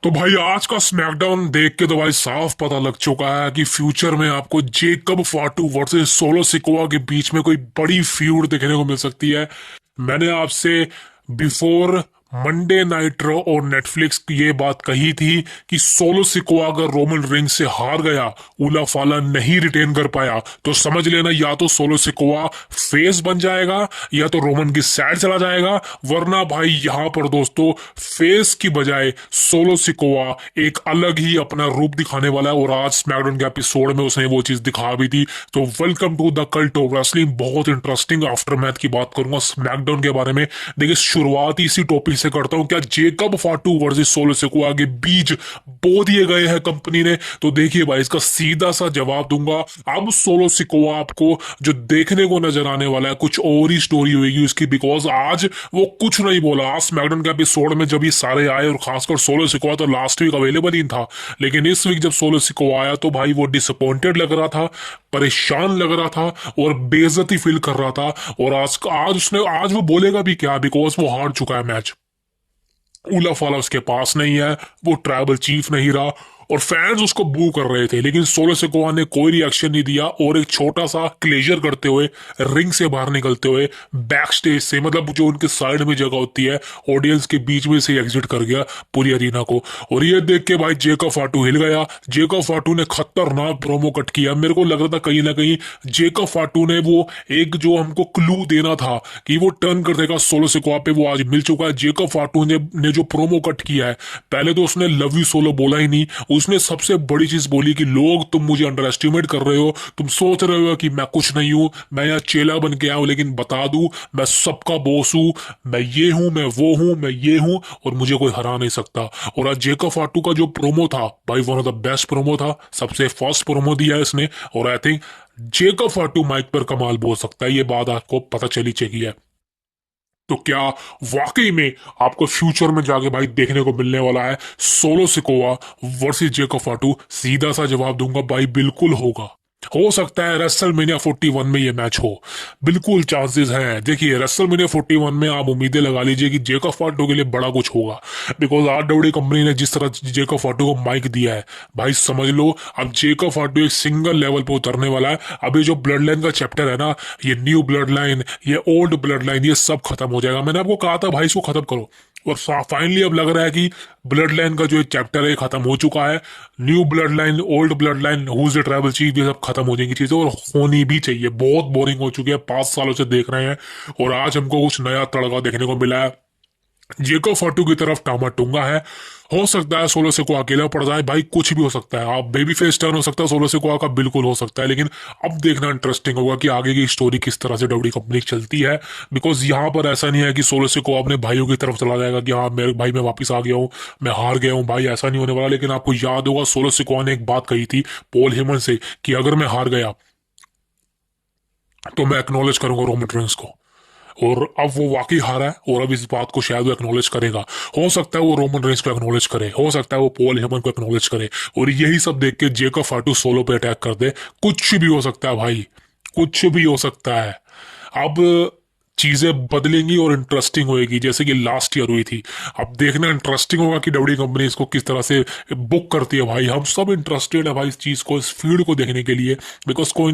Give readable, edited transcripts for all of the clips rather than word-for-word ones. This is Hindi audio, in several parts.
तो भाई आज का स्मैकडाउन देख के तो भाई साफ पता लग चुका है कि फ्यूचर में आपको Jacob Fatu versus Solo Sikoa के बीच में कोई बड़ी फ्यूड देखने को मिल सकती है। मैंने आपसे बिफोर मंडे नाइट रॉ और नेटफ्लिक्स की ये बात कही थी कि सोलो सिकोआ अगर रोमन रिंग से हार गया, उला फाला नहीं रिटेन कर पाया, तो समझ लेना या तो सोलो सिकोआ फेस बन जाएगा या तो रोमन की साइड चला जाएगा। वरना भाई यहां पर दोस्तों फेस की बजाय सोलो सिकोआ एक अलग ही अपना रूप दिखाने वाला है, और आज स्मैकडाउन के एपिसोड में उसने वो चीज दिखा भी थी। तो welcome to the cult of wrestling. बहुत इंटरेस्टिंग आफ्टर मैथ की बात करूंगा स्मैकडाउन के बारे में। देखिए शुरुआत इसी टॉपिक से करता हूं, क्या Jacob Fatu versus Solo Sikoa के बीच बो दिए गए हैं कंपनी ने? तो देखिए भाई इसका सीधा सा जवाब दूंगा। अब सोलो सिकोआ आपको जो देखने को नजर आने वाला है कुछ और ही स्टोरी होगी उसकी, बिकॉज आज वो कुछ नहीं बोला। आज स्मैकडाउन के एपिसोड में जब ये सारे आए, और खासकर सोलो सिकोआ तो लास्ट वीक अवेलेबल ही था, लेकिन इस वीक जब सोलो सिकोआ आया तो भाई वो डिसअपॉइंटेड लग रहा था, परेशान लग रहा था और बेइज्जती फील कर रहा था। और आज वो बोलेगा भी क्या, बिकॉज वो हार चुका है मैच। उला फाला उसके पास नहीं है, वो ट्राइबल चीफ नहीं रहा, और फैंस उसको बू कर रहे थे, लेकिन सोलो सिकोआ ने कोई रिएक्शन नहीं दिया। और एक छोटा सा क्लेजर करते हुए रिंग से बाहर निकलते हुए बैक स्टेज से, मतलब जो उनके साइड में जगह होती है, ऑडियंस के बीच में से एग्जिट कर गया पूरी अरीना को। और ये देख के भाई जेकब फाटू हिल गया। जेकब फाटू ने खतरनाक प्रोमो कट किया। मेरे को लग रहा था कहीं ना कहीं जेकब फाटू ने वो एक जो हमको क्लू देना था कि वो टर्न कर देगा सोलो सिकोआ पे, वो आज मिल चुका है। जेकब फाटू ने जो प्रोमो कट किया है, पहले तो उसने लव यू सोलो बोला ही नहीं, उसने सबसे बड़ी चीज बोली कि लोग तुम मुझे अंडर एस्टिमेट कर रहे हो, तुम सोच रहे हो कि मैं कुछ नहीं हूं, मैं यहाँ चेला बन के आया हूं, लेकिन बता दूं मैं सबका बॉस हूं, मैं ये हूं, मैं वो हूं, मैं ये हूं, और मुझे कोई हरा नहीं सकता। और आज जेकब फाटू का जो प्रोमो था भाई, one of the best promo था, सबसे फास्ट प्रोमो दिया है इसने। और I think Jacob Fatu mic पर कमाल बोल सकता है, ये बात आपको पता चली चाहिए है। तो क्या वाकई में आपको फ्यूचर में जाके भाई देखने को मिलने वाला है सोलो सिकोआ वर्सेस जेकब फाटू? सीधा सा जवाब दूंगा भाई, बिल्कुल होगा। हो सकता है रेसलमेनिया 41 में ये मैच हो, बिल्कुल चांसेस हैं। देखिए रेसलमेनिया 41 में आप उम्मीदें लगा लीजिए कि जेकब फाटू के लिए बड़ा कुछ होगा, बिकॉज आरडब्ल्यूई कंपनी ने जिस तरह जेकब फाटू को माइक दिया है भाई, समझ लो अब जेकब फाटू एक सिंगल लेवल पे उतरने वाला है। अभी जो ब्लड लाइन का चैप्टर है ना, ये न्यू ब्लड लाइन, ये ओल्ड ब्लड लाइन, ये सब खत्म हो जाएगा। मैंने आपको कहा था भाई इसको खत्म करो, और फाइनली अब लग रहा है कि ब्लड लाइन का जो चैप्टर है खत्म हो चुका है। New blood line, old blood line, who is the tribal chief, ये सब खत्म हो जाएंगी चीजें, और होनी भी चाहिए। बहुत बोरिंग हो चुकी है, 5 सालों से देख रहे हैं, और आज हमको कुछ नया तड़का देखने को मिला है। जेको फाटू की तरफ टामा टूंगा है। हो सकता है सोलो सिकोआ अकेला पड़ जाए भाई, कुछ भी हो सकता है। आप बेबी फेस टर्न हो सकता है सोलो सिकोआ का, बिल्कुल हो सकता है, लेकिन अब देखना इंटरेस्टिंग होगा कि आगे की स्टोरी किस तरह से डब्ल्यू कंपनी चलती है। बिकॉज यहाँ पर ऐसा नहीं है कि सोलो सिकोआ अपने भाइयों की तरफ चला जाएगा कि हाँ मेरे भाई मैं वापस आ गया हूँ, मैं हार गया हूँ, भाई ऐसा नहीं होने वाला। लेकिन आपको याद होगा सोलो सिकोआ ने एक बात कही थी पॉल हेमन से कि अगर मैं हार गया तो मैं एक्नॉलेज करूंगा रोमन रेंस को। और अब वो वाकई हारा है, और अब इस बात को शायद वो एक्नॉलेज करेगा। हो सकता है वो रोमन रेंस को एक्नॉलेज करे, हो सकता है वो पॉल हेमन को एक्नॉलेज करे, और यही सब देख के जेकब फाटू सोलो पे अटैक कर दे। कुछ भी हो सकता है भाई, कुछ भी हो सकता है। अब चीजें बदलेंगी और इंटरेस्टिंग होएगी, जैसे कि लास्ट ईयर हुई थी। अब देखना इंटरेस्टिंग होगा कि डब्ल्यू कंपनी इसको किस तरह से बुक करती है। भाई हम सब इंटरेस्टेड है भाई इस चीज को, इस फील्ड को देखने के लिए, बिकॉज कौन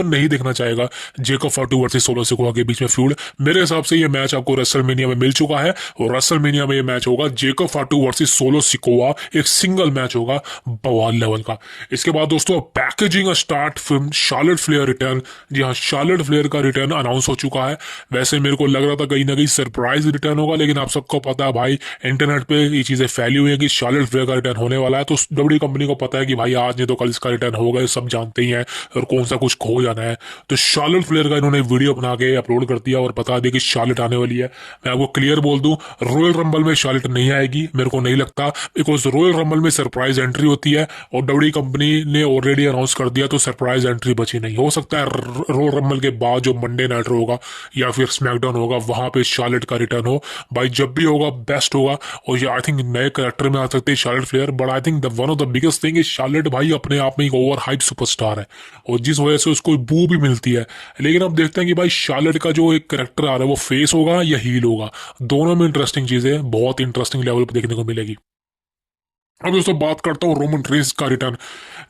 नहीं देखना चाहेगा Jacob Fatu versus Solo Sikoa के बीच में फ्यूड। मेरे हिसाब से ये मैच आपको रेसलमेनिया में मिल चुका है, और रेसलमेनिया में ये मैच होगा Jacob Fatu versus Solo Sikoa, एक सिंगल मैच होगा बवाल लेवल का। इसके बाद दोस्तों packaging start film Charlotte Flair return. जी हाँ, शार्लेट फ्लेयर का रिटर्न अनाउंस हो चुका है। वैसे मेरे को लग रहा था कहीं ना कहीं सरप्राइज रिटर्न होगा, लेकिन आप सबको पता है भाई इंटरनेट पे ये चीजें फैली हुई है कि शार्लेट फ्लेयर का रिटर्न होने वाला है। तो डब्ल्यू कंपनी को पता है कि भाई आज नहीं तो कल इसका रिटर्न होगा, ये सब जानते ही हैं, और कौन सा कुछ खो जाना है। तो शार्लेट फ्लेयर का इन्होंने वीडियो बना के अपलोड कर दिया और बता दिया कि शार्लेट आने वाली है। मैं आपको क्लियर बोल दूं, रॉयल रंबल में शार्लेट नहीं आएगी, मेरे को नहीं लगता, बिकॉज रॉयल रंबल में सरप्राइज एंट्री होती है, और डब्ल्यू कंपनी ने ऑलरेडी अनाउंस कर दिया, तो सरप्राइज एंट्री बची नहीं। हो सकता है रॉयल रंबल के बाद जो मंडे नाइट होगा या फिर स्मैकडाउन होगा, वहां पे शार्लेट का रिटर्न हो। भाई जब भी होगा बेस्ट होगा, और ये आई थिंक नए कैरेक्टर में आ सकते हैं Charlotte Flair. But I think the one of the biggest thing is Charlotte भाई अपने आप में एक ओवर हाइप सुपरस्टार है, और जिस वजह से उसको बू भी मिलती है। लेकिन अब देखते हैं कि भाई शार्लेट का जो एक कैरेक्टर आ रहा है वो फेस होगा या हील होगा। दोनों में इंटरेस्टिंग चीजें बहुत इंटरेस्टिंग लेवल पर देखने को मिलेगी। अब दोस्तों बात करता हूँ रोमन रेंस का रिटर्न।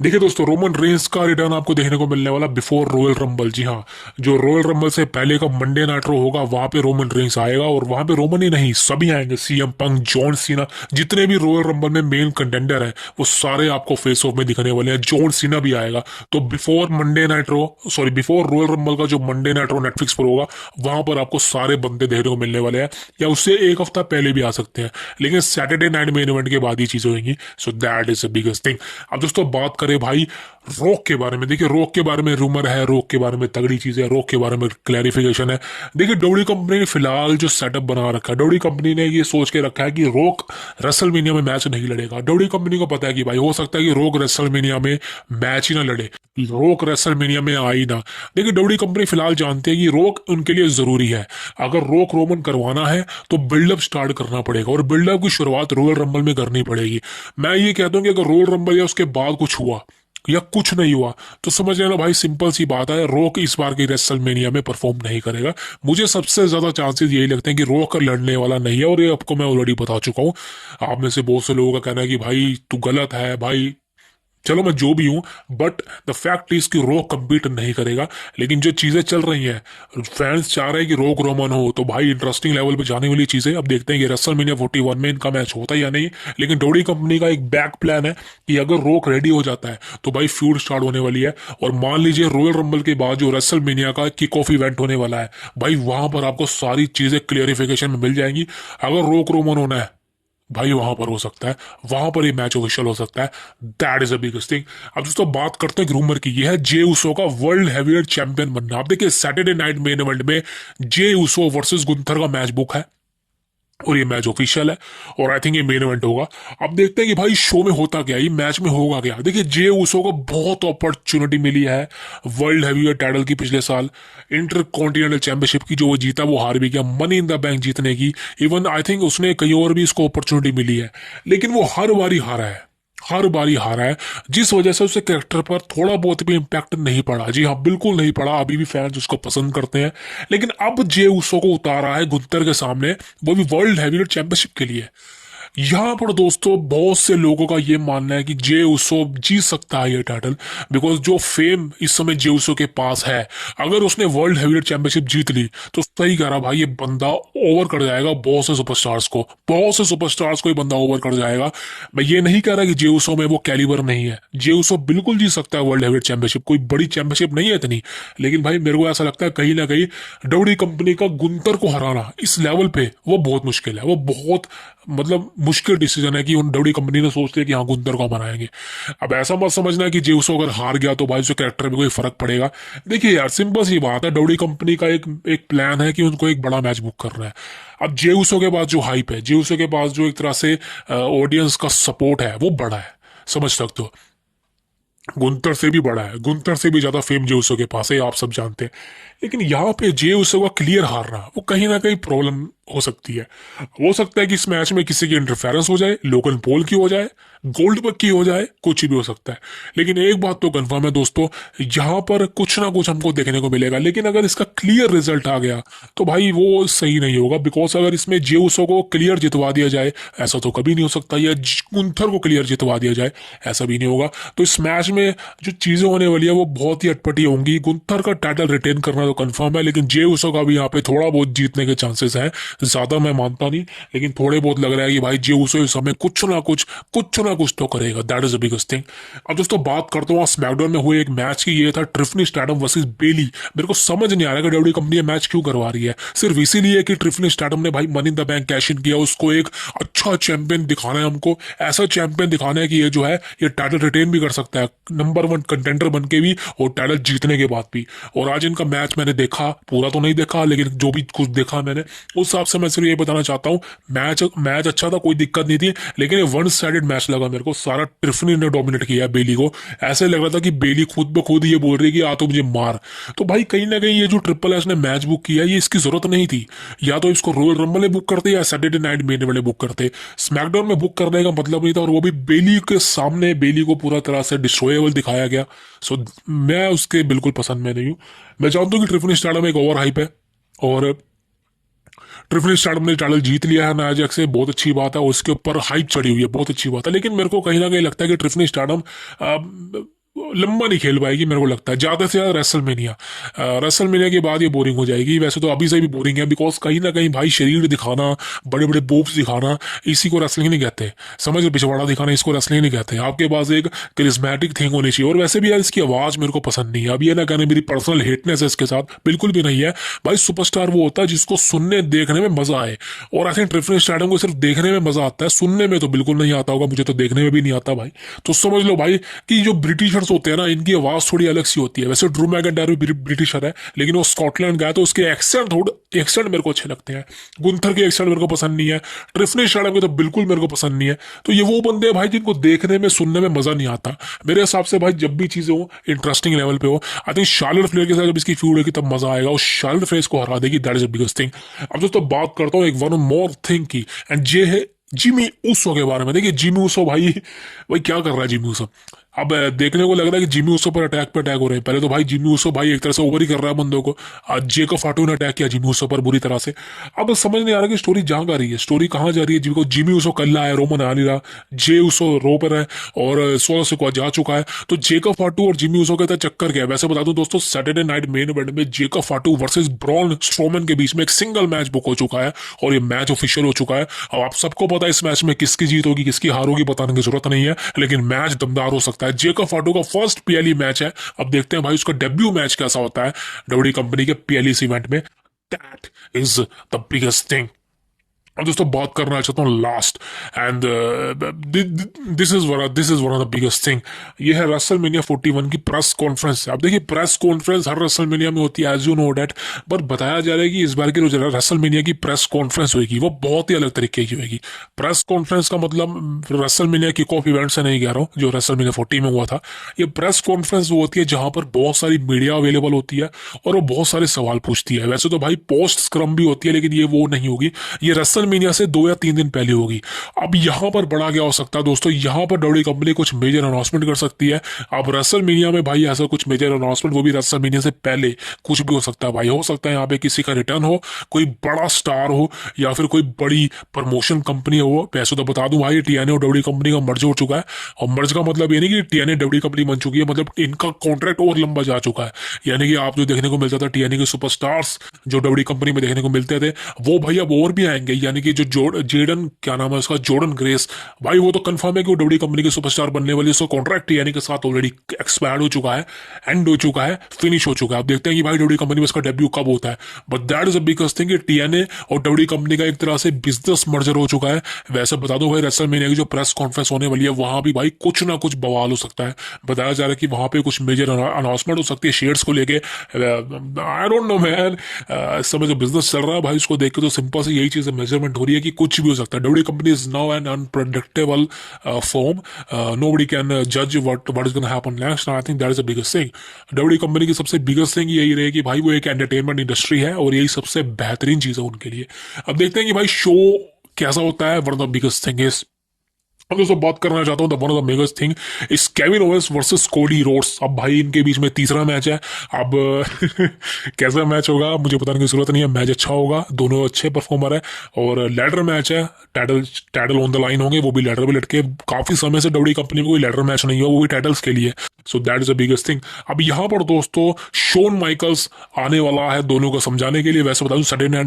देखिए दोस्तों, रोमन रेंस का रिटर्न आपको देखने को मिलने वाला बिफोर रॉयल रंबल। जी हाँ, जो रॉयल रंबल से पहले का मंडे नाइट रो होगा वहां पे रोमन रेंस आएगा, और वहां पे रोमन ही नहीं सभी आएंगे, सीएम पंक, जॉन सीना, जितने भी रॉयल रंबल में मेन कंटेंडर है वो सारे आपको फेस ऑफ में दिखने वाले हैं। जॉन सीना भी आएगा। तो बिफोर मंडे नाइट रो, सॉरी बिफोर रॉयल रंबल का जो मंडे नाइट रो नेटफ्लिक्स पर होगा, वहां पर आपको सारे बंदे देखने को मिलने वाले हैं, या उससे एक हफ्ता पहले भी आ सकते हैं, लेकिन सैटरडे नाइट मेन इवेंट के बाद ही चीजें होंगी। So that is the biggest thing. अब दोस्तों बात करें भाई रॉक के बारे में। देखिए रॉक के बारे में रूमर है, रॉक के बारे में तगड़ी चीज है, रॉक के बारे में क्लैरिफिकेशन है। देखिए डब्ल्यू कंपनी ने फिलहाल जो सेटअप बना रखा है, डब्ल्यू कंपनी ने ये सोच के रखा है कि रॉक रेसलमेनिया में मैच नहीं लड़ेगा। डब्ल्यू कंपनी को पता है कि भाई हो सकता है कि रॉक रेसलमेनिया में मैच ही ना लड़े, रॉक रेसलमेनिया में आई ना। देखिए डब्ल्यू कंपनी फिलहाल जानती है कि रॉक उनके लिए जरूरी है। अगर रॉक रोमन करवाना है तो बिल्डअप स्टार्ट करना पड़ेगा, और बिल्डअप की शुरुआत रॉयल रंबल में करनी पड़ेगी। मैं ये कहता हूँ कि अगर रॉयल रंबल या उसके बाद कुछ हुआ या कुछ नहीं हुआ तो समझ लेना भाई, सिंपल सी बात है, रॉक इस बार की रेसलमेनिया में परफॉर्म नहीं करेगा। मुझे सबसे ज्यादा चांसेस यही लगते हैं कि रॉक लड़ने वाला नहीं है, और ये आपको मैं ऑलरेडी बता चुका हूँ। आप में से बहुत से लोगों का कहना है कि भाई तू गलत है भाई, चलो मैं जो भी हूं, बट द फैक्ट इज कि रॉक कम्पीट नहीं करेगा। लेकिन जो चीजें चल रही हैं, फैंस चाह रहे हैं कि रॉक रोमन हो, तो भाई इंटरेस्टिंग लेवल पे जाने वाली चीजें। अब देखते हैं कि रेसलमेनिया 41 में इनका मैच होता है या नहीं। लेकिन डोडी कंपनी का एक बैक प्लान है कि अगर रॉक रेडी हो जाता है तो भाई फ्यूड स्टार्ट होने वाली है। और मान लीजिए रॉयल रंबल के बाद जो रेसलमेनिया का किक ऑफ इवेंट होने वाला है, भाई वहां पर आपको सारी चीजें क्लियरिफिकेशन में मिल जाएंगी। अगर रॉक रोमन होना है भाई वहां पर हो सकता है, वहां पर ये मैच ऑफिशियल हो सकता है। That is a biggest thing. अब दोस्तों बात करते हैं रूमर की, ये है जे उसो का वर्ल्ड हैवीवेट चैंपियन बनना। आप देखिए सैटरडे नाइट मेन इवेंट में जे उसो वर्सेस गुंथर का मैच बुक है, और ये मैच ऑफिशियल है, और आई थिंक ये मेन इवेंट होगा। अब देखते हैं कि भाई शो में होता क्या, ये मैच में होगा क्या। देखिए जे उसो को बहुत अपॉर्चुनिटी मिली है वर्ल्ड हैवीवेट टाइटल की पिछले साल, इंटर कॉन्टिनेंटल चैंपियनशिप की जो वो जीता वो हार भी गया, मनी इन द बैंक जीतने की। इवन आई थिंक उसने कहीं और भी उसको अपॉर्चुनिटी मिली है, लेकिन वो हर बारी हारा है, हर बारी हारा है, जिस वजह से उसके कैरेक्टर पर थोड़ा बहुत भी इम्पैक्ट नहीं पड़ा। जी हाँ, बिल्कुल नहीं पड़ा। अभी भी फैंस उसको पसंद करते हैं। लेकिन अब जे उसो को उतारा है गुंतर के सामने, वो भी वर्ल्ड हैवीवेट चैंपियनशिप के लिए। यहाँ पर दोस्तों बहुत से लोगों का ये मानना है कि जे उसो जीत सकता है ये टाइटल, बिकॉज जो फेम इस समय जे उसो के पास है, अगर उसने वर्ल्ड हैवीवेट चैंपियनशिप जीत ली तो सही कह रहा भाई, ये बंदा ओवर कर जाएगा बहुत से सुपरस्टार्स को, बहुत से सुपरस्टार्स को ये बंदा ओवर कर जाएगा। मैं ये नहीं कह रहा कि जे उसो में वो कैलिबर नहीं है, जे उसो बिल्कुल जीत सकता है वर्ल्ड हैवीवेट चैंपियनशिप, कोई बड़ी चैंपियनशिप नहीं है इतनी। लेकिन भाई मेरे को ऐसा लगता है कहीं ना कहीं डब्ल्यूडब्ल्यूई कंपनी का गुंतर को हराना इस लेवल पे वो बहुत मुश्किल है, वो बहुत मतलब मुश्किल डिसीजन है कि उन डब्ल्यू कंपनी ने सोचते हैं कि हाँ गुंतर को मनाएंगे। अब ऐसा मत समझना कि जेउसो अगर हार गया तो भाई उसके कैरेक्टर में कोई फर्क पड़ेगा। देखिए यार सिंपल सी बात है, डब्ल्यू कंपनी का एक एक प्लान है कि उनको एक बड़ा मैच बुक करना है। अब जेउसो के पास जो हाइप है, जेउसो के पास जो एक तरह से ऑडियंस का सपोर्ट है वो बड़ा है, समझ सकते हो। गुंतर से भी बड़ा है, गुंतर से भी ज्यादा फेम जेउसो के पास है, आप सब जानते हैं। लेकिन यहाँ पे जेउसो का क्लियर हारना वो कहीं ना कहीं प्रॉब्लम हो सकती है। हो सकता है कि इस मैच में किसी की इंटरफेरेंस हो जाए, लोगन पॉल की हो जाए, गोल्डबर्ग की हो जाए, कुछ भी हो सकता है। लेकिन एक बात तो कंफर्म है दोस्तों, यहाँ पर कुछ ना कुछ हमको देखने को मिलेगा। लेकिन अगर इसका क्लियर रिजल्ट आ गया तो भाई वो सही नहीं होगा, बिकॉज अगर इसमें जेउसो को क्लियर जितवा दिया जाए, ऐसा तो कभी नहीं हो सकता, या गुंथर को क्लियर जितवा दिया जाए, ऐसा भी नहीं होगा। तो इस मैच में जो चीजें होने वाली है वो बहुत ही अटपटी होंगी। गुंथर का टाइटल रिटेन करना तो कंफर्म है, लेकिन जेउसो का भी यहाँ पे थोड़ा बहुत जीतने के चांसेस है, ज्यादा मैं मानता नहीं, लेकिन थोड़े बहुत लग रहा है कि भाई जेउसो इस समय कुछ ना कुछ तो करेगा। That is the biggest thing. अब दोस्तों बात करता हूँ स्मैकडाउन में हुए एक मैच की, ये था ट्रिफनी स्ट्रैटम वर्सेस बेली। मेरे को समझ नहीं आ रहा कि डब्ल्यू कंपनी मैच क्यों करवा रही है, सिर्फ इसीलिए कि ट्रिफनी स्ट्रैटम ने भाई money in the bank cash in किया, उसको एक अच्छा चैंपियन दिखाना है, हमको ऐसा चैंपियन दिखाना है कि ये जो है ये टाइटल रिटेन भी कर सकता है, नंबर 1 कंटेंडर बन के भी और टाइटल जीतने के बाद भी। और आज इनका मैच मैंने देखा, पूरा तो नहीं देखा लेकिन जो भी कुछ देखा मैंने उस हिसाब से मैं सिर्फ ये बताना चाहता हूँ, मैच मैच अच्छा था, कोई दिक्कत नहीं थी। लेकिन ये वन साइडेड मैच लगा मेरे को, सारा ट्रिफनी ने डोमिनेट किया बेली को। ऐसे लग रहा था कि बेली खुद ब खुद ये बोल रही है कि आ तो मुझे मार। तो भाई कहीं ना कहीं ये जो ट्रिपल एच ने मैच बुक किया ये इसकी जरूरत नहीं थी, या तो इसको रॉयल रंबल में बुक करते या सैटरडे नाइट मेन वाले बुक करते। स्मैकडाउन में बुक करने का मतलब नहीं था, और वो भी बेली के सामने बेली को पूरा तरह से डिस्ट्रॉयबल दिखाया गया। सो मैं उसके बिल्कुल पसंद में नहीं हूँ। मैं जानता हूँ कि ट्रिफनी स्टारडम एक ओवर हाइप है, और ट्रिफनी स्टार्डम ने टाइटल जीत लिया है नाया जैक से, बहुत अच्छी बात है, और उसके ऊपर हाइप चढ़ी हुई है, बहुत अच्छी बात है। लेकिन मेरे को कहीं ना कहीं लगता है कि ट्रिफनी स्टार्डम लंबा नहीं खेल पाएगी, मेरे को लगता है ज्यादा से ज्यादा रेसलमेनिया के बाद ये बोरिंग हो जाएगी। वैसे तो अभी से भी बोरिंग है, बिकॉज कहीं ना कहीं भाई शरीर दिखाना, बड़े बड़े बोब्स दिखाना, इसी को रेसलिंग नहीं कहते। समझ लो, पिछवाड़ा दिखाना इसको रेसलिंग नहीं कहते। आपके पास एक करिश्मेटिक थिंग होनी चाहिए। और वैसे भी यार इसकी आवाज मेरे को पसंद नहीं है। अब ये ना कहने मेरी पर्सनल हेटनेस है इसके साथ, बिल्कुल भी नहीं है भाई। सुपरस्टार वो होता है जिसको सुनने देखने में मजा आए, और आई थिंक ट्रिफनी स्टार्डम को सिर्फ देखने में मजा आता है, सुनने में तो बिल्कुल नहीं आता होगा, मुझे तो देखने में भी नहीं आता भाई। तो समझ लो भाई कि जो ब्रिटिशर्स होते हैं ना, इनकी आवाज थोड़ी अलग सी होती है। वैसे ड्रू मैकइंटायर भी ब्रिटिशर है, लेकिन वो स्कॉटलैंड का है, तो उसके एक्सेंट मेरे को अच्छे लगते हैं। गुंथर के एक्सेंट मेरे को पसंद नहीं है, ट्रिफनी स्टार्डम के तो बिल्कुल मेरे को पसंद नहीं है। तो ये वो बंदे हैं भाई जिनको देखने में सुनने में मजा नहीं आता मेरे हिसाब से भाई। जब भी चीजें हो इंटरेस्टिंग लेवल पे हो, आई थिंक शार्लेट फ्लेयर के साथ जब इसकी फ्यूड होगी तब मजा आएगा, और शार्लेट फ्लेयर को हरा देगी, that is the biggest thing. अब दोस्तों बात करता हूँ एक वन मोर थिंग की, एंड ये है जिमी ऊसो के बारे में। देखिए जिमी ऊसो भाई, क्या कर रहा है जिमी ऊसो। अब देखने को लग रहा है कि जिमी ऊसो पर अटैक पे अटैक हो रहे हैं। पहले तो भाई जिमी ऊसो भाई एक तरह से ओवर ही कर रहा है बंदों को। आज जेको फाटू ने अटैक किया जिमी ऊसो पर बुरी तरह से। अब समझ नहीं आ रहा कि स्टोरी जहाँ जा रही है, स्टोरी कहाँ जा रही है। जिनको जिमी ऊसो कल्ला है, रोमन आ नहीं रहा, जे ऊसो रो पर है, और 16 से को जा चुका है। तो जेको फाटू और जिमी ऊसो के चक्कर क्या है। वैसे बता दूं दोस्तों, सैटरडे नाइट मेन इवेंट में जेको फाटू वर्सेस ब्रॉन स्ट्रोमन के बीच में एक सिंगल मैच बुक हो चुका है, और ये मैच ऑफिशियल हो चुका है। अब आप सबको पता है इस मैच में किसकी जीत होगी, किसकी हार होगी, बताने की जरूरत नहीं है, लेकिन मैच दमदार हो सकता है। जेको फाटू का फर्स्ट पीएलई मैच है। अब देखते हैं भाई उसका डेब्यू मैच कैसा होता है डब्ल्यूडब्ल्यूई कंपनी के पीएलई इवेंट में। That is the biggest thing. अब दोस्तों बात करना चाहता हूँ last, and this is one of the biggest thing. ये है रेसलमेनिया 41 की प्रेस कॉन्फ्रेंस। आप देखिए प्रेस कॉन्फ्रेंस हर रेसलमेनिया में होती है, एज यू नो डेट, पर बताया जा रहा है कि इस बार की जो रेसलमेनिया की प्रेस कॉन्फ्रेंस होगी वो बहुत ही अलग तरीके की होगी। प्रेस कॉन्फ्रेंस का मतलब रेसलमेनिया किक ऑफ इवेंट से नहीं कह रहा हूँ जो रेसलमेनिया 40 में हुआ था। ये प्रेस कॉन्फ्रेंस वो होती है जहां पर बहुत सारी मीडिया अवेलेबल होती है, और वो बहुत सारे सवाल पूछती है। वैसे तो भाई पोस्ट स्क्रम भी होती है, लेकिन ये वो नहीं होगी। ये रेसलमेनिया से 2 या 3 दिन पहले होगी। अब यहां पर बड़ा क्या हो सकता है दोस्तों, यहां पर डब्ल्यूडब्ल्यूई कंपनी कुछ मेजर अनाउंसमेंट कर सकती है। अब रेसलमेनिया में भाई ऐसा कुछ मेजर अनाउंसमेंट, वो भी रेसलमेनिया से पहले कुछ भी हो सकता है भाई। हो सकता है यहाँ पे किसी का रिटर्न हो, कोई बड़ा स्टार हो, या फिर कोई बड़ी प्रमोशन कंपनी हो। पैसे तो बता दूं भाई, टीएनए और डब्ल्यूडब्ल्यूई कंपनी का मर्ज हो चुका है। और मर्ज का मतलब ये नहीं कि टीएनए डब्ल्यूडब्ल्यूई कंपनी बन चुकी है, मतलब इनका कॉन्ट्रैक्ट और लंबा जा चुका है। यानी कि आप जो देखने को मिलता था टीएनए के सुपरस्टार्स जो डब्ल्यूडब्ल्यूई कंपनी में देखने को मिलते थे, वो भाई अब और भी आएंगे। यानी कि जो जेडन क्या नाम है उसका, जॉर्डन ग्रेस, भाई वो तो कंफर्म है कि वो डब्ल्यूडब्ल्यूई कंपनी के सुपरस्टार बनने वाली। उसका कॉन्ट्रैक्ट टीएनए के साथ ऑलरेडी एक्सपायर्ड हो चुका है, एंड हो चुका है, फिनिश हो चुका है। अब देखते हैं कि भाई डब्ल्यूडब्ल्यूई कंपनी में इसका डेब्यू कब होता है। But that is a biggest thing कि टीएनए और डब्ल्यूडब्ल्यूई कंपनी का एक तरह से बिजनेस मर्जर हो चुका है। वैसे बता दो भाई, रेसलमेनिया की जो प्रेस कॉन्फ्रेंस होने वाली है वहां भी भाई कुछ ना कुछ बवाल हो सकता है। बताया जा रहा है कि वहां पे कुछ मेजर अनाउंसमेंट हो सकती है शेयर्स को लेके। आई डोंट नो मैन, इस समय जो बिजनेस चल रहा है भाई उसको देख के तो सिंपल से यही चीज मेजरमेंट हो रही है कि कुछ भी हो सकता है। WWE company is now an unpredictable form, nobody can जज what is gonna happen next. I think that is the biggest thing. WWE company की सबसे बिगेस्ट थिंग यही रही कि भाई वो एक एंटरटेनमेंट इंडस्ट्री है, और यही सबसे बेहतरीन चीज है उनके लिए। अब देखते हैं कि भाई शो कैसा होता है। One of the biggest thing is, अब दोस्तों बात करना चाहता हूँ one of the biggest thing is Kevin Owens versus Cody Rhodes. अब भाई इनके बीच में तीसरा मैच है। अब कैसा मैच होगा मुझे बताने की जरूरत नहीं है, मैच अच्छा होगा, दोनों अच्छे परफॉर्मर है, और लैडर मैच है। Title title on the line होंगे, वो भी लैडर पे लटके। काफी समय से डब्ल्यूडब्ल्यूई कंपनी में कोई लैडर मैच नहीं हुआ, वो भी टाइटल्स के लिए। So that is the biggest thing. अब यहाँ पर दोस्तों शोन माइकल्स आने वाला है दोनों को समझाने के लिए। वैसे बता दूं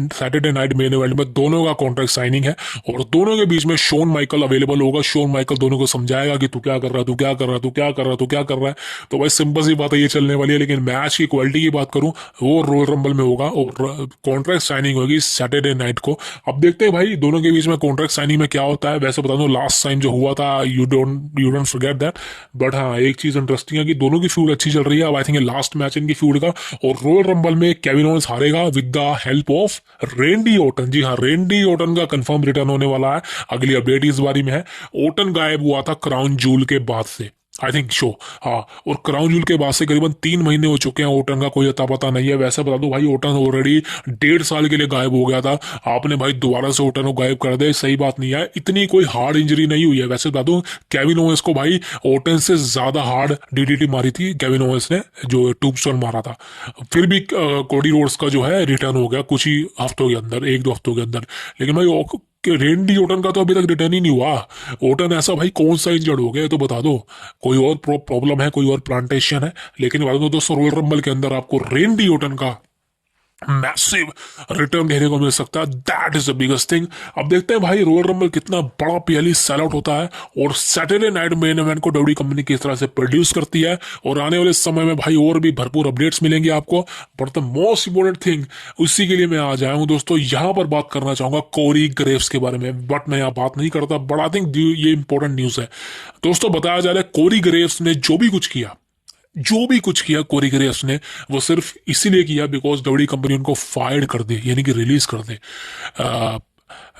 सैटरडे नाइट मेन इवेंट में दोनों का कॉन्ट्रैक्ट साइनिंग है, और दोनों के बीच में शोन माइकल अवेलेबल होगा। शोन माइकल दोनों को समझाएगा कि तू क्या कर रहा है, तू क्या कर रहा है, तू क्या कर रहा है, तू क्या कर रहा है। तो भाई सिंपल सी बात है, ये चलने वाली है। लेकिन मैच की क्वालिटी की बात करूं, वो रोयल रंबल में होगा, और कॉन्ट्रैक्ट साइनिंग होगी सैटरडे नाइट को। अब देखते हैं भाई दोनों के बीच में कॉन्ट्रैक्ट साइनिंग में क्या होता है। वैसे बता दूं लास्ट टाइम जो हुआ था, you don't forget that. But हाँ, एक चीज इंटरेस्टिंग है कि दोनों की फ्यूड अच्छी चल रही है। अब आई थिंक लास्ट मैच इनकी फ्यूड का, और रोयल रंबल में केविन ओवेंस हारेगा with the help of Randy Orton. जी हाँ, रेंडी ओटन का कंफर्म रिटर्न होने वाला है। अगली अपडेट इस बारी में है। ओटन गायब हुआ था क्राउन जूल के बाद से। I think show. हाँ, और क्राउन जूल के बाद से करीबन 3 महीने हो चुके हैं, ओटन का कोई अता पता नहीं है। वैसे बता दो भाई, ओटन ऑलरेडी 1.5 साल के लिए गायब हो गया था, आपने भाई दोबारा से ओटन को गायब कर दे, सही बात नहीं है। इतनी कोई हार्ड इंजरी नहीं हुई है। वैसे बता दो, केविन ओवेंस को भाई ओटन से ज्यादा हार्ड डीडीटी मारी थी केविन ओवेंस ने, जो टूबस्टोन मारा था। फिर भी कोडी रोड्स का जो है रिटर्न हो गया कुछ ही हफ्तों के अंदर, 1-2 हफ्तों के अंदर। लेकिन भाई कि रेंडी ओटन का तो अभी तक रिटर्न ही नहीं हुआ। ओटन ऐसा भाई कौन सा इंजर्ड हो गया, तो बता दो। कोई और प्रॉब्लम है, कोई और प्लांटेशन है? लेकिन बता दो दोस्तों, रॉयल रंबल के अंदर आपको रेंडी ओटन का मैसिव रिटर्न देखने को मिल सकता है। That is the biggest thing. अब देखते हैं भाई रॉयल रंबल कितना बड़ा पीएलई सेल आउट होता है, और सैटरडे नाइट मेन इवेंट को डब्ल्यू कंपनी किस तरह से प्रोड्यूस करती है। और आने वाले समय में भाई और भी भरपूर अपडेट्स मिलेंगे आपको। But the most important thing, उसी के लिए मैं आज आया हूं दोस्तों। यहां पर बात करना चाहूंगा कोरी ग्रेव्स के बारे में, बट मैं यहाँ बात नहीं करता। बट आई थिंक ये इंपॉर्टेंट न्यूज है दोस्तों। बताया जा रहा है कोरी ग्रेव्स ने जो भी कुछ किया कोरी ग्रेव्स ने, वो सिर्फ इसीलिए किया बिकॉज डब्ल्यू कंपनी उनको फायर कर दे, यानी कि रिलीज कर दे।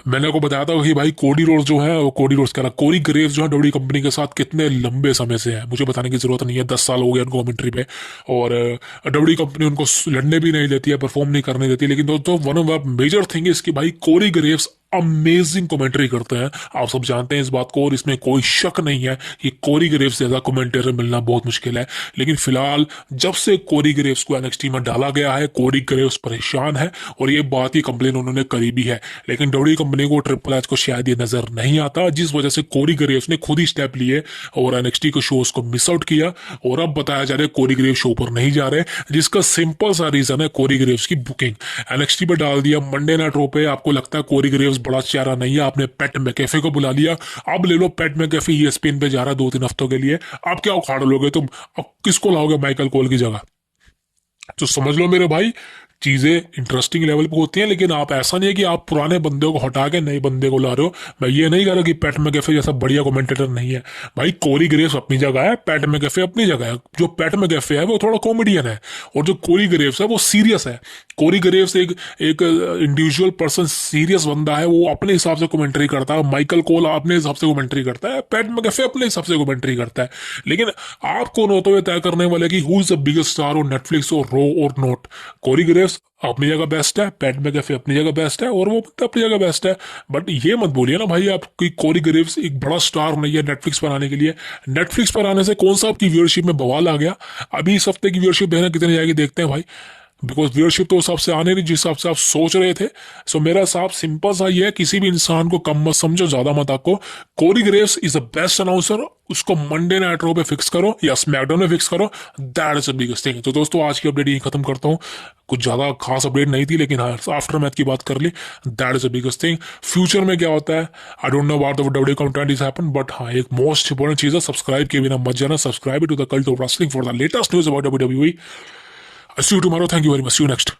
मैंने आपको बताया था कि भाई कोडी रोड्स जो है, कोडी रोड्स कह रहा, कोरी ग्रेव्स जो है डब्ल्यू कंपनी के साथ कितने लंबे समय से है, मुझे बताने की जरूरत नहीं है। 10 साल हो गए उनको कमेंट्री पे, और डब्ल्यू कंपनी उनको लड़ने भी नहीं देती है, परफॉर्म नहीं करने देती। लेकिन दोस्तों, one of the major thing is कि भाई कोरी ग्रेव्स अमेजिंग कमेंट्री करते हैं। आप सब जानते हैं इस बात को, और इसमें कोई शक नहीं है कि कोरी ग्रेव्स जैसा कमेंटेटर मिलना बहुत मुश्किल है। लेकिन फिलहाल जब से कोरी ग्रेव्स को एनएक्सटी में डाला गया है, कोरी ग्रेव्स परेशान है, और ये बात की कंप्लेन उन्होंने करी भी है। लेकिन डब्ल्यू कंपनी को, ट्रिपल एच को शायद ये नजर नहीं आता, जिस वजह से कोरी ग्रेव्स ने खुद ही स्टेप लिए और एनएक्सटी के शोज को मिस आउट किया। और अब बताया जा रहा है कोरी ग्रेव्स शो पर नहीं जा रहे, जिसका सिंपल सा रीजन है कोरी ग्रेव्स की बुकिंग। एनएक्सटी पे डाल दिया मंडे नाइट रो पे, आपको लगता है कोरी ग्रेव्स बड़ा चेहरा नहीं है, आपने पैट मैकेफे को बुला लिया। अब ले लो, पैट मैकेफे ईएसपीएन पे जा रहा है 2-3 हफ्तों के लिए। अब क्या उखाड़ लोगे तुम? अब किसको लाओगे माइकल कोल की जगह? तो समझ लो मेरे भाई, चीजें इंटरेस्टिंग लेवल पे होती हैं। लेकिन आप ऐसा नहीं है कि आप पुराने बंदे को हटा के नए बंदे को ला रहे हो। मैं ये नहीं कह रहा कि पैट मैकेफे जैसा बढ़िया कमेंटेटर नहीं है। भाई कोरी ग्रेव्स अपनी जगह है, पैट मैकेफे अपनी जगह है। जो पैट मैकेफे है वो थोड़ा कॉमेडियन है, और जो कोरी ग्रेव्स है वो सीरियस है। कोरी ग्रेव्स एक एक इंडिविजुअल पर्सन, सीरियस बंदा है, वो अपने हिसाब से कमेंट्री करता है। माइकल कोल अपने हिसाब से कमेंट्री करता है, पैट मैकेफे अपने हिसाब से कमेंट्री करता है। लेकिन आप कौन होते हुए तय करने वाले कि who is the biggest star on Netflix और रो और नॉट? कोरी ग्रेव्स अपनी जगह बेस्ट है, पैट मैकेफे अपनी जगह बेस्ट है, और वो अपनी जगह बेस्ट है। बट ये मत बोलिए ना भाई आप कि कोरी ग्रेव्स एक बड़ा स्टार नहीं है नेटफ्लिक्स पर आने के लिए। नेटफ्लिक्स पर आने से कौन सा आपकी व्यूअरशिप में बवाल आ गया? अभी इस हफ्ते की व्यूअरशिप देखना कितनी जाएगी, देखते हैं भाई। बिकॉज व्यूअरशिप तो उस हिसाब से आने नहीं जिस हिसाब से आप सोच रहे थे। सो मेरा हिसाब सिंपल सा ये है, किसी भी इंसान को कम मत समझो, ज्यादा मत आको। Corey Graves is the best announcer, उसको मंडे नाइट रो पे फिक्स करो या स्मैकडाउन में फिक्स करो। That is the biggest thing. तो दोस्तों, आज की अपडेट यही खत्म करता हूँ। कुछ ज्यादा खास अपडेट नहीं थी, लेकिन हाँ, आफ्टर मैच की बात कर ली। That is the biggest thing. Future में क्या होता है I don't know about the W content is happen, but हाँ, एक मोस्ट इंपोर्टेंट चीज है, सब्सक्राइब के बिना मत जाना। Subscribe to the cult of wrestling for the latest news about WWE। I see you tomorrow. Thank you very much. See you next.